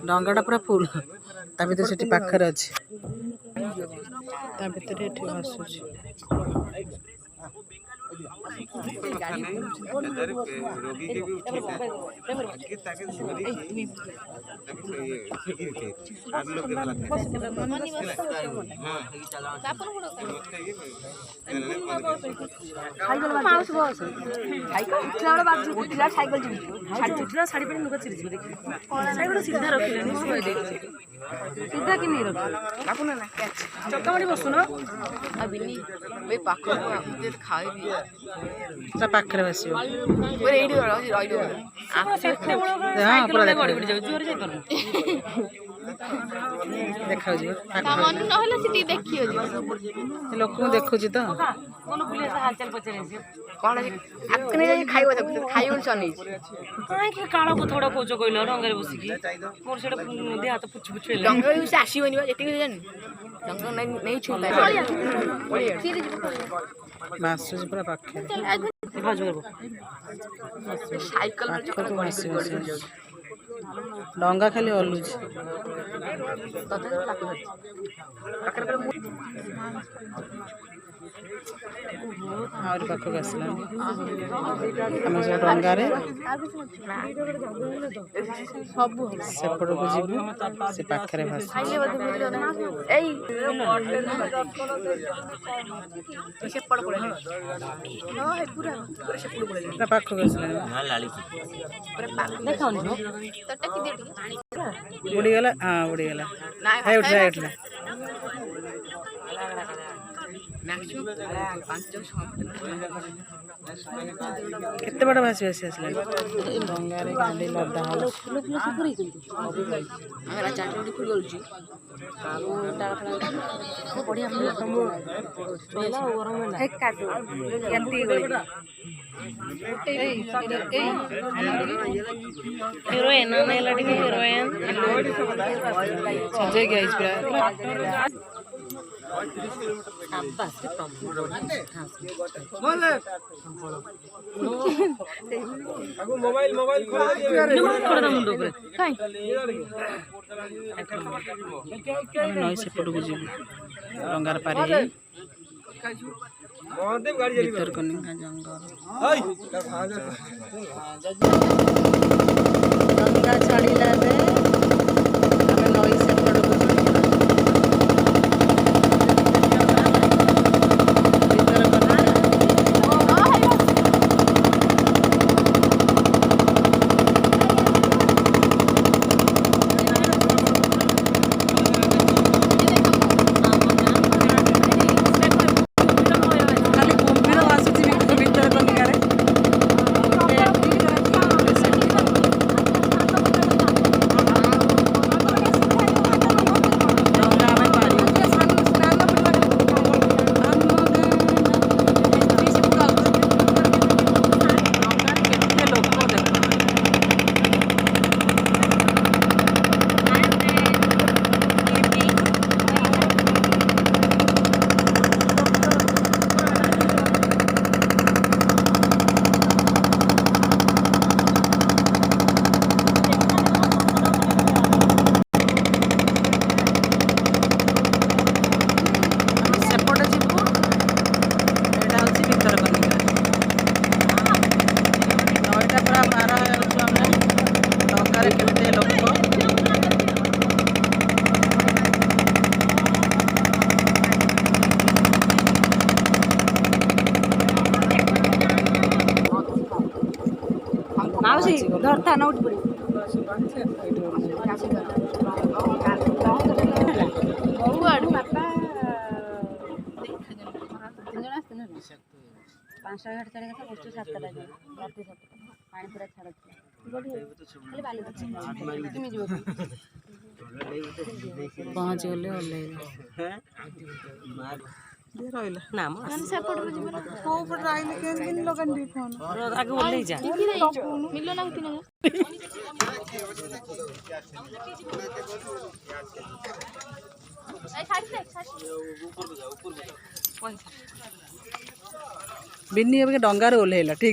ଡଙ୍ଗାଟା ପୁରା ଫୁଲ ତା ଭିତରେ ସେଠି ପାଖରେ ଅଛି ତା ଭିତରେ ଏଠି ଆସୁଛି रोगी के भी उठेगा आगे ताकि धरी आग लोग के वाला हां साइकिल माउस बस साइकिल उठला बड़ा बात उठला साइकिल जी उठला साड़ी पे नुका चिरी देखि साइकिल सीधा रखले नि सोय दे सीधा कि नहीं रख आपन ना कैच चक्कामडी बसुनो आ बिनी बे पाखो आते खाई भी ता पाखरे बसियो ओरे एडी रहिलो आ सेठे हां पूरा बड़ी बड़ी जाउ जोर जाय कर देखाउ जी मन न होला सिटी देखियो जी लोक को देखु जी तो कोन पुलिस हालचाल पचरे से कोन आकने जाय खाइबो खाइबो छनी काहे के काळा को थोड़ा कोचो कइलो रंगरे बसी की मोर सेटा दे हाथ पुछ पुछ ले रंगरे से आसीबनी बा एती जान रंग नहीं छुला मासु जी पूरा पाखे भाजो करबो साइकिल में डंगा खाली हलुच और पाखक आसला आम सब डंगारे सेपट को जीवु से पाखरे भास पाखक आसला बुड़ी गला हाँ बुड़ी गला है उठला उठला केते बड़ा भासी भासी आसला डंगारे गाडी लदा हल फुल फुल सुपुरी किंतु हमरा चाटोडी फुल गलुची आलू डाळ फळा बढ़िया फुल चला गरम ना एक काटो केंती गली हीरोइन ने लड़की हीरोइन संजय गाइस पूरा शाबाश मोबाइल खोल मुंडो पे नई सेपट को जीवु डंगार पारी महादेव गाड़ी चली भीतर कनिका जंगल डंगा चढ़ीला बे हमें नई सेपट को मावशी धरता न उठ पड़ी बहुआड़ बापा 3 जण असते ना 5 घाट चढ़े गया गोष्ट 7 लगे रात 7 पानी पूरा छाड़ खाली बाली तुम जीव पहुंच गले ओले दे रहला ना म सेपट को जीव को ऊपर आइले केन दिन लगन दी फोन आगे ओले जा मिलो ना 3000 बिन्नी अब डंगार ओल्हेला ठीक।